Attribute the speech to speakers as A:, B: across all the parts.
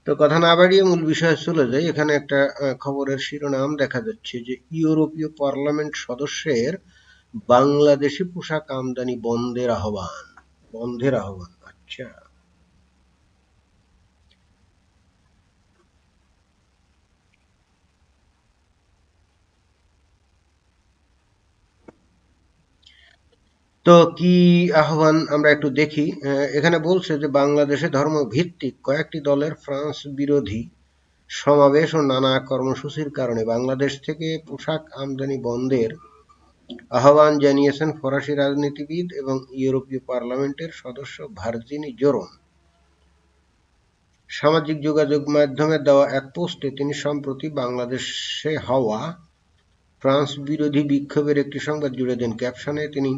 A: তো কথা না বাড়িয়ে মূল বিষয়ে চলে যাই। এখানে একটা খবরের শিরোনাম দেখা যাচ্ছে যে ইউরোপীয় পার্লামেন্ট সদস্যের বাংলাদেশি পোশাক আমদানি বন্ধের আহ্বান। আচ্ছা, তো কি আহ্বান আমরা একটু দেখি। এখানে বলছে যে বাংলাদেশে ধর্ম ভিত্তিক কয়েকটি দলের ফ্রান্স বিরোধী সমাবেশ ও নানা কর্মসূচির কারণে বাংলাদেশ থেকে পোশাক আমদানি বন্ধের আহ্বান জানিয়েছেন ফরাসি রাজনীতিবিদ এবং ইউরোপীয় পার্লামেন্টের সদস্য ভার্জিনি জোরন। সামাজিক যোগাযোগ মাধ্যমে দেওয়া এক পোস্টে তিনি সম্প্রতি বাংলাদেশে হওয়া ফ্রান্স বিরোধী বিক্ষোভের একটি সংবাদ জুড়ে দেন। ক্যাপশনে তিনি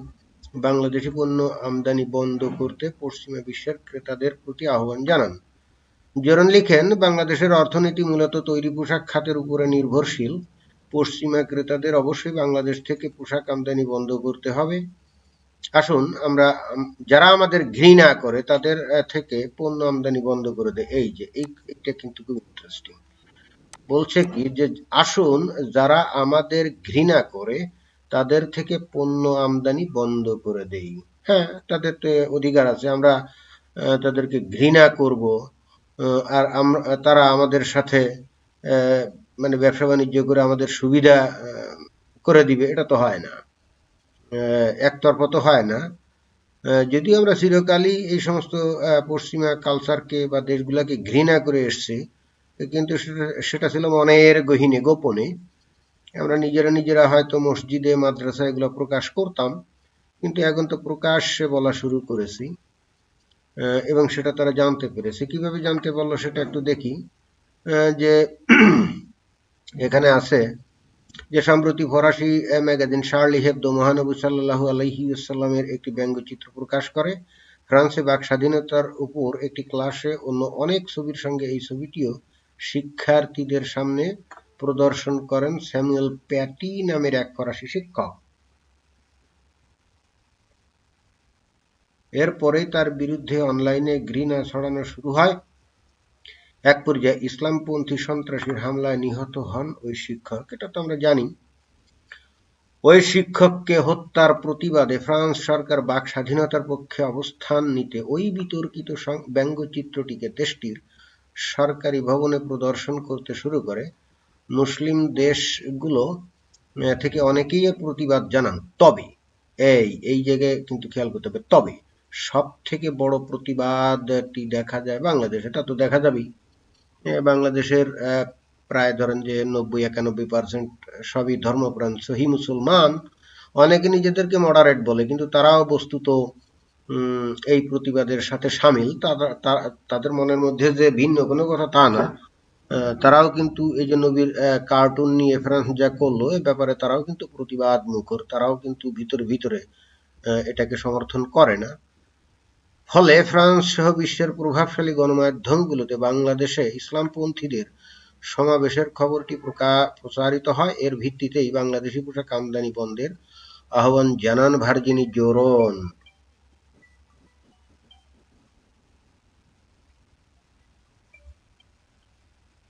A: বাংলাদেশি পণ্য আমদানি বন্ধ করতে পশ্চিমা বিশ্বের ক্রেতাদের প্রতি আহ্বান জানান। জোরন লিখেন, বাংলাদেশের অর্থনীতি মূলত তৈরি পোশাক খাতের উপরে নির্ভরশীল। পশ্চিমা ক্রেতাদের অবশ্যই বাংলাদেশ থেকে পোশাক আমদানি বন্ধ করতে হবে। আসুন আমরা যারা আমাদের ঘৃণা করে তাদের থেকে পণ্য আমদানি বন্ধ করে দেয়। এই যে এইটা কিন্তু খুব ইন্টারেস্টিং। বলছে কি যে আসুন যারা আমাদের ঘৃণা করে তাদের থেকে পণ্য আমদানি বন্ধ করে দেই। হ্যাঁ, তাদের তো অধিকার আছে, আমরা তাদেরকে ঘৃণা করব আর আমরা তারা আমাদের সাথে মানে ব্যবসা বাণিজ্য করে আমাদের সুবিধা করে দিবে, এটা তো হয় না, একতরফা তো হয় না। যদিও আমরা চিরকালই এই সমস্ত পশ্চিমা কালচারকে বা দেশগুলাকে ঘৃণা করে এসছি, কিন্তু সেটা ছিল মনের গহীনে গোপনে। আমরা নিজেরা হয়তো মসজিদে মাদ্রাসা এগুলো প্রকাশ করতাম, কিন্তু এখন তো প্রকাশ্যে বলা শুরু করেছি এবং সেটা তারা জানতে পেরেছে। কিভাবে জানতে পারলো সেটা একটু দেখি। যে এখানে আছে যে সম্প্রতি ফরাসি ম্যাগাজিন শার্লি হেবদো মহানবী সাল্লাল্লাহু আলাইহি ওয়াসাল্লামের একটি ব্যঙ্গচিত্র প্রকাশ করে। ফ্রান্সে বাক স্বাধীনতার উপর একটি ক্লাসে অন্য অনেক ছবির সঙ্গে এই ছবিটিও শিক্ষার্থীদের সামনে প্রদর্শন করেন স্যামুয়েল প্যাটি নামের এক ফরাসি শিক্ষক। এরপরেই তার বিরুদ্ধে অনলাইনে ঘৃণা ছড়ানো শুরু হয়। এক পর্যায়ে ইসলামপন্থী সন্ত্রাসীর হামলায় নিহত হন ওই শিক্ষক। এটা তো আমরা জানি। ওই শিক্ষককে হত্যার প্রতিবাদে ফ্রান্স সরকার বাক স্বাধীনতার পক্ষে অবস্থান নিতে ওই বিতর্কিত ব্যঙ্গচিত্রটিকে দেশটির সরকারি ভবনে প্রদর্শন করতে শুরু করে। মুসলিম দেশগুলো থেকে অনেকেই এর প্রতিবাদ জানান। তবে এই জায়গায় কিন্তু খেয়াল করতে হবে, তবে সব থেকে বড় প্রতিবাদটি দেখা যায় বাংলাদেশ। এটা তো দেখা যাবেই। বাংলাদেশের প্রায় ধরেন যে ৯০-৯১% সবই ধর্মপ্রাণ সহি মুসলমান। অনেকে নিজেদেরকে মডারেট বলে, কিন্তু তারাও বস্তুত এই প্রতিবাদের সাথে সামিল। তাদের মনের মধ্যে যে ভিন্ন কোনো কথা তা না। তারাও কিন্তু এই যে নবীর কার্টুন নিয়ে ফ্রান্স যা করলো এ ব্যাপারে তারাও কিন্তু প্রতিবাদ মুখর, তারাও কিন্তু ভিতরে এটাকে সমর্থন করে না। ফলে ফ্রান্স সহ বিশ্বের প্রভাবশালী গণমাধ্যমগুলোতে বাংলাদেশে ইসলামপন্থীদের সমাবেশের খবরটি প্রচারিত হয়। এর ভিত্তিতেই বাংলাদেশি পোশাক আমদানি বন্ধের আহ্বান জানান ভার্জিনি জোরন।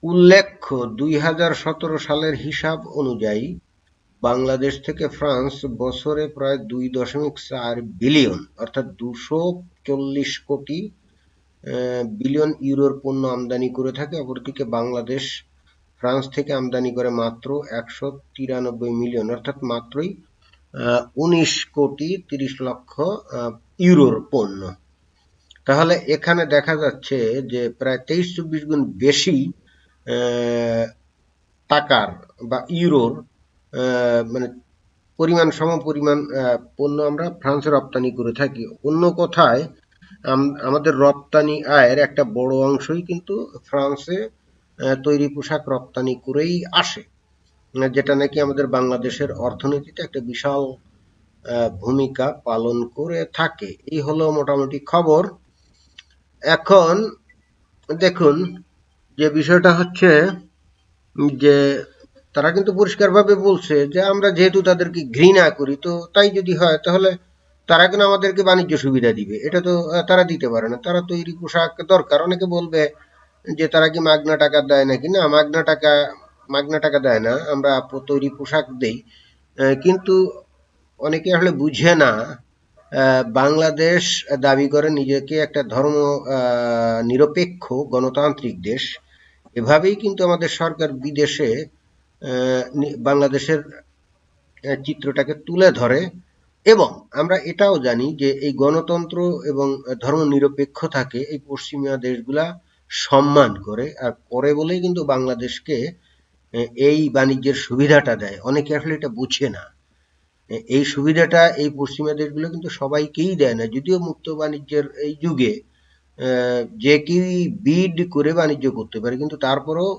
A: উল্লেখ্য, ২০১৭ সালের হিসাব অনুযায়ী বাংলাদেশ থেকে ফ্রান্স বছরে প্রায় ২.৪ বিলিয়ন অর্থাৎ ২৪০ কোটি বিলিয়ন ইউরোর পণ্য আমদানি করে থাকে। অপরদিকে বাংলাদেশ ফ্রান্স থেকে আমদানি করে মাত্র ১৯৩ মিলিয়ন অর্থাৎ মাত্রই ১৯ কোটি ৩০ লক্ষ ইউরোর পণ্য। তাহলে এখানে দেখা যাচ্ছে যে প্রায় ২৩-২৪ গুণ বেশি টাকার বা ইউরোর মানে সমপরিমাণ পণ্য আমরা ফ্রান্সে রপ্তানি করে থাকি। অন্য কথায় আমাদের রপ্তানি আয়ের একটা বড় অংশই কিন্তু ফ্রান্সে তৈরি পোশাক রপ্তানি করেই আসে, যেটা নাকি আমাদের বাংলাদেশের অর্থনীতিতে একটা বিশাল ভূমিকা পালন করে থাকে। এই হলো মোটামুটি খবর। এখন দেখুন যে বিষয়টা হচ্ছে যে তারা কিন্তু পরিষ্কারভাবে বলছে যে আমরা যেহেতু তাদেরকে ঘৃণা করি, তো তাই যদি হয় তাহলে তারা কেন আমাদেরকে বাণিজ্য সুবিধা দিবে? এটা তো তারা দিতে পারে না। তারা তৈরি পোশাক দরকার। অনেকে বলবে যে তারা কি মাগনা টাকা দেয় নাকি। না, মাগনা টাকা দেয় না, আমরা তৈরি পোশাক দেই। কিন্তু অনেকে আসলে বুঝে না, বাংলাদেশ দাবি করে নিজেকে একটা ধর্ম নিরপেক্ষ গণতান্ত্রিক দেশ। এভাবেই কিন্তু আমাদের সরকার বিদেশে বাংলাদেশের চিত্রটাকে তুলে ধরে। এবং আমরা এটাও জানি যে এই গণতন্ত্র এবং ধর্মনিরপেক্ষতাকে এই পশ্চিমা দেশগুলা সম্মান করে, আর করে বলেই কিন্তু বাংলাদেশকে এই বাণিজ্যের সুবিধাটা দেয়। অনেকে আসলে এটা বুঝে না। এই সুবিধাটা এই পশ্চিমা দেশগুলো কিন্তু সবাইকেই দেয় না, যদিও মুক্ত বাণিজ্যের এই যুগে যে কেউই বিড করে বাণিজ্য করতে পারে, কিন্তু তারপরেও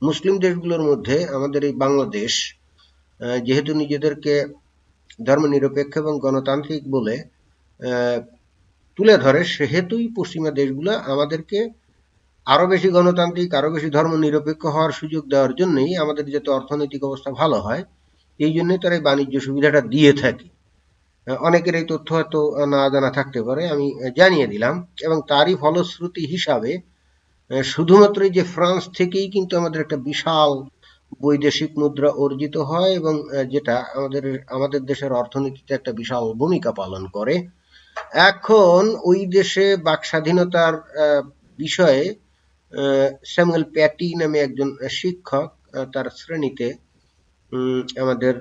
A: মুসলিম দেশগুলোর মধ্যে আমাদের এই বাংলাদেশ যেহেতু নিজেদেরকে ধর্মনিরপেক্ষ এবং গণতান্ত্রিক বলে তুলে ধরে, সেহেতুই পশ্চিমা দেশগুলো আমাদেরকে আরো বেশি গণতান্ত্রিক, আরো বেশি ধর্মনিরপেক্ষ হওয়ার সুযোগ দেওয়ার জন্যই আমাদের যাতে অর্থনৈতিক অবস্থা ভালো হয়, এই জন্যই তারা এই বাণিজ্য সুবিধাটা দিয়ে থাকে। অনেকের এই তথ্য হয়তো না জানা থাকতে পারে, আমি জানিয়ে দিলাম। এবং তারই ফলশ্রুতি হিসাবে শুধুমাত্র যে ফ্রান্স থেকেই কিন্তু আমাদের একটা বিশাল বৈদেশিক মুদ্রা অর্জিত হয়, এবং যেটা আমাদের দেশের অর্থনীতিতে একটা বিশাল ভূমিকা পালন করে। এখন ওই দেশে বাক স্বাধীনতার বিষয়ে স্যামুয়েল প্যাটি নামে একজন শিক্ষক তার শ্রেণীতে আমাদের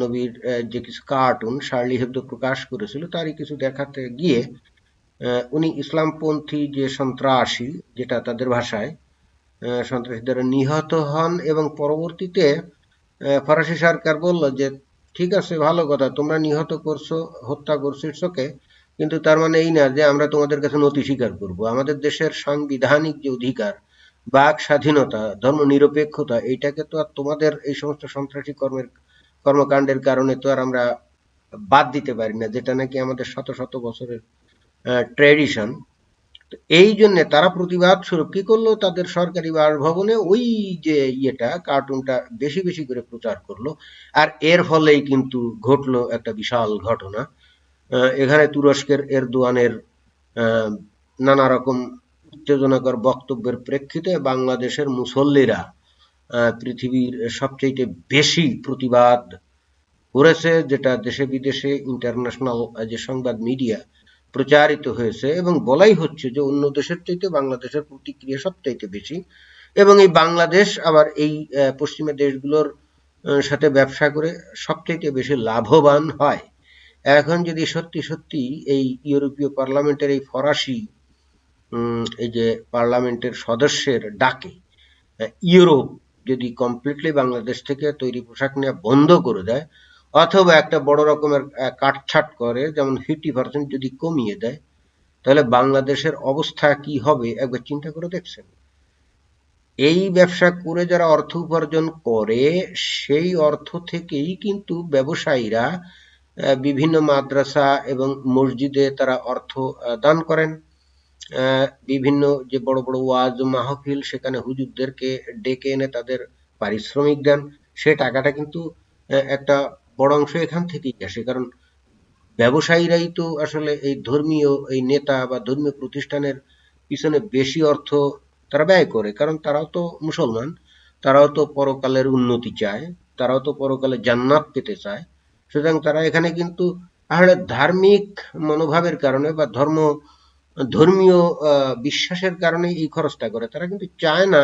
A: নবীর যে কিছু কার্টুন শার্লি হেবডো প্রকাশ করেছিল, তারই কিছু দেখাতে গিয়ে উনি ইসলামপন্থী যে সন্ত্রাসী, যেটা তাদের ভাষায় সন্ত্রাসী দ্বারা নিহত হন, এবং পরবর্তীতে ফরাসি সরকার বলল যে ঠিক আছে, ভালো কথা, তোমরা নিহত করছো, হত্যা করছো, ইটস ওকে, কিন্তু তার মানে এই না যে আমরা তোমাদের কাছে নতি স্বীকার করব। আমাদের দেশের সাংবিধানিক যে অধিকার, বাক স্বাধীনতা, ধর্ম নিরপেক্ষতা, এইটাকে তো আর তোমাদের এই সমস্ত সন্ত্রাসী কর্মকাণ্ডের কারণে তো আর আমরা বাদ দিতে পারি না, যেটা নাকি আমাদের শত শত বছরের ট্র্যাডিশন। এই জন্য তারা প্রতিবাদ স্বরূপ কি করলো, তাদের সরকারি বাসভবনে ওই যে কার্টুনটা বেশি বেশি করে প্রচার করলো। আর এর ফলেই কিন্তু ঘটলো একটা বিশাল ঘটনা। এখানে তুরস্কের এরদোয়ানের নানা রকম উত্তেজনাকর বক্তব্যের প্রেক্ষিতে বাংলাদেশের মুসল্লিরা পৃথিবীর সবচেয়ে বেশি প্রতিবাদ করেছে, যেটা দেশে বিদেশে ইন্টারন্যাশনাল যে সংবাদ মিডিয়া প্রচারিত হয়েছে, এবং বলাই হচ্ছে যে অন্য দেশের চাইতে বাংলাদেশের প্রতিক্রিয়া সবচাইতে বেশি। এবং এই বাংলাদেশ আবার এই পশ্চিমা দেশগুলোর সাথে ব্যবসা করে সবচাইতে বেশি লাভবান হয়। এখন যদি সত্যি সত্যি এই ইউরোপীয় পার্লামেন্টের এই ফরাসি এই যে পার্লামেন্টের সদস্যের ডাকে ইউরোপ যদি কমপ্লিটলি বাংলাদেশ থেকে তৈরি পোশাক নেওয়া বন্ধ করে দেয়, অথবা একটা বড় রকমের কাটছাট করে, যেমন 50% যদি কমিয়ে দেয়, তাহলে বাংলাদেশের অবস্থা কি হবে একবার চিন্তা করে দেখছেন? এই ব্যবসা করে যারা অর্থ উপার্জন করে, সেই অর্থ থেকেই কিন্তু ব্যবসায়ীরা বিভিন্ন মাদ্রাসা এবং মসজিদে তারা অর্থ দান করেন। বিভিন্ন যে বড় বড় ওয়াজ মাহফিল, সেখানে হুজুরদেরকে ডেকে এনে তাদের পারিশ্রমিক দেন। সে টাকাটা কিন্তু একটা বড় অংশ এখান থেকেই আসে, কারণ ব্যবসায়ীরাই তো আসলে এই ধর্মীয় এই নেতা বা ধর্মীয় প্রতিষ্ঠানের পিছনে বেশি অর্থ তারা ব্যয় করে, কারণ তারাও তো মুসলমান, তারাও তো পরকালের উন্নতি চায়, তারাও তো পরকালে জান্নাত পেতে চায়। সুতরাং তারা এখানে কিন্তু আসলে ধার্মিক মনোভাবের কারণে বা ধর্মীয় বিশ্বাসের কারণে এই খরচটা করে। তারা কিন্তু চায় না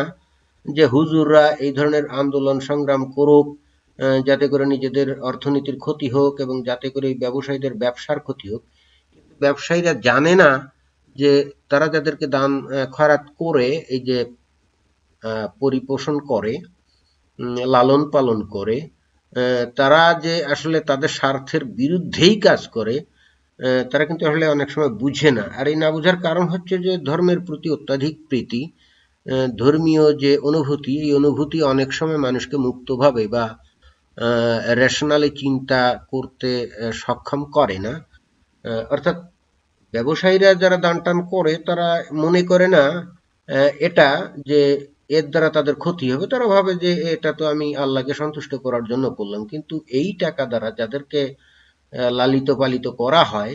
A: যে হুজুররা এই ধরনের আন্দোলন সংগ্রাম করুক, যাতে করে নিজেদের অর্থনীতির ক্ষতি হোক এবং যাতে করে ব্যবসায়ীদের ব্যবসার ক্ষতি হোক। কিন্তু ব্যবসায়ীরা জানে না যে তারা যাদেরকে দান খয়রাত করে এই যে পরিপোষণ করে, লালন পালন করে, তারা যে আসলে তাদের স্বার্থের বিরুদ্ধেই কাজ করে, তারা কিন্তু আসলে অনেক সময় বুঝে না। আর এই না বুঝার কারণ হচ্ছে যে ধর্মের প্রতি অত্যাধিক প্রীতি, ধর্মীয় যে অনুভূতি, এই অনুভূতি অনেক সময় মানুষকে মুক্তভাবে বা রেশনালি চিন্তা করতে সক্ষম করে না। অর্থাৎ ব্যবসায়ীরা যারা দান টান করে, তারা মনে করে না এটা যে এর দ্বারা তাদের ক্ষতি হবে। তারা ভাবে যে এটা তো আমি আল্লাহকে সন্তুষ্ট করার জন্য করলাম। কিন্তু এই টাকা দ্বারা যাদেরকে লালিত পালিত করা হয়,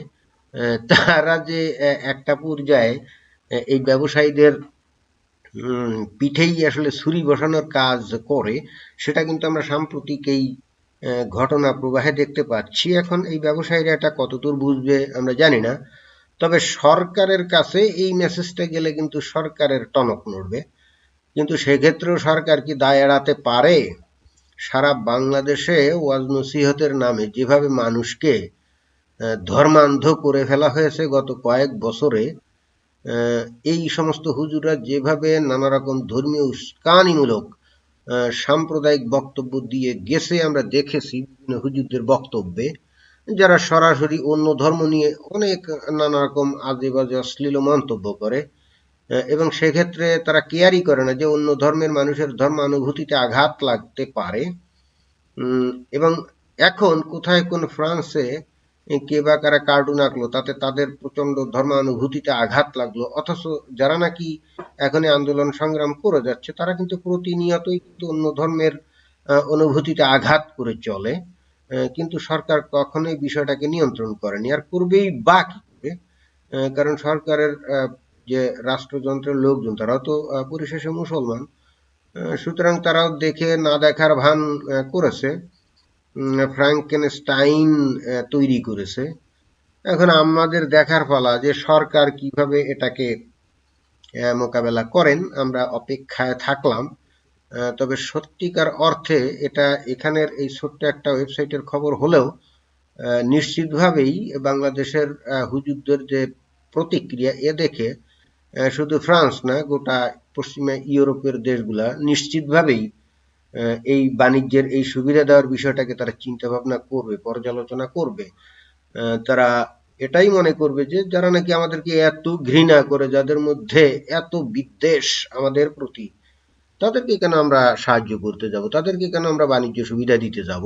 A: তারা যে একটা পর্যায়ে এই ব্যবসায়ীদের পিঠেই আসলে ছুরি বসানোর কাজ করে, সেটা কিন্তু আমরা সাম্প্রতিক এই ঘটনা প্রবাহে দেখতে পাচ্ছি। এখন এই ব্যবসায়ীরা এটা কতদূর বুঝবে আমরা জানি না, তবে সরকারের কাছে এই মেসেজটা গেলে কিন্তু সরকারের টনক নড়বে। কিন্তু সেক্ষেত্রেও সরকার কি দায় এড়াতে পারে? সারা বাংলাদেশে ওয়াজ নসিহতের নামে যেভাবে মানুষকে ধর্মান্ধ করে ফেলা হয়েছে গত কয়েক বছরে, এই সমস্ত হুজুররা যেভাবে নানা রকম ধর্মীয় উস্কানিমূলক সাম্প্রদায়িক বক্তব্য দিয়ে গেছে আমরা দেখেছি বিভিন্ন হুজুরদের বক্তব্যে, যারা সরাসরি অন্য ধর্ম নিয়ে অনেক নানা রকম আজে বাজে অশ্লীল মন্তব্য করে, এবং সেক্ষেত্রে তারা কেয়ারই করে না যে অন্য ধর্মের মানুষের ধর্মানুভূতিতে আঘাত লাগতে পারে। এবং এখন কোথায় কোন ফ্রান্সে কে বা কারা কার্টুন আঁকলো, তাতে তাদের প্রচন্ড ধর্মানুভূতিতে আঘাত লাগলো, অথচ যারা নাকি এখন আন্দোলন সংগ্রাম করে যাচ্ছে তারা কিন্তু প্রতিনিয়তই কিন্তু অন্য ধর্মের অনুভূতিতে আঘাত করে চলে। কিন্তু সরকার কখনোই বিষয়টাকে নিয়ন্ত্রণ করেনি, আর করবেই বা কি করে? কারণ সরকারের যে রাষ্ট্রযন্ত্রের লোকজন তারাও তো পরিশেষে মুসলমান, সুতরাং তারাও দেখে না দেখার ভান করেছে, ফ্রাঙ্কেনস্টাইন তৈরি করেছে। এখন আমাদের দেখার পালা যে সরকার কিভাবে এটাকে মোকাবেলা করেন, আমরা অপেক্ষায় থাকলাম। তবে সত্যিকার অর্থে এটা এখানের এই ছোট্ট একটা ওয়েবসাইটের খবর হলেও নিশ্চিতভাবেই বাংলাদেশের হুজুরদের যে প্রতিক্রিয়া এ দেখে শুধু ফ্রান্স না, গোটা পশ্চিমা ইউরোপের দেশগুলা নিশ্চিতভাবেই এই বাণিজ্যের এই সুবিধা দেওয়ার বিষয়টাকে তারা চিন্তা ভাবনা করবে, পর্যালোচনা করবে। তারা এটাই মনে করবে যে যারা নাকি আমাদেরকে এত ঘৃণা করে, যাদের মধ্যে এত বিদ্বেষ আমাদের প্রতি, তাদেরকে কেন আমরা সাহায্য করতে যাব, তাদেরকে কেন আমরা বাণিজ্য সুবিধা দিতে যাব?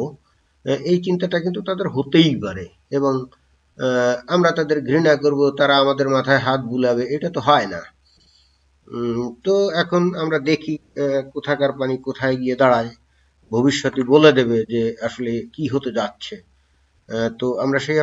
A: এই চিন্তাটা কিন্তু তাদের হতেই পারে, এবং আমরা তাদের ঘৃণা করব, তারা আমাদের মাথায় হাত বুলাবে, এটা তো হয় না। তো এখন আমরা দেখি কোথাকার পানি কোথায় গিয়ে দাঁড়ায়, ভবিষ্যতে বলে দেবে যে আসলে কি হতে যাচ্ছে। তো আমরা সেই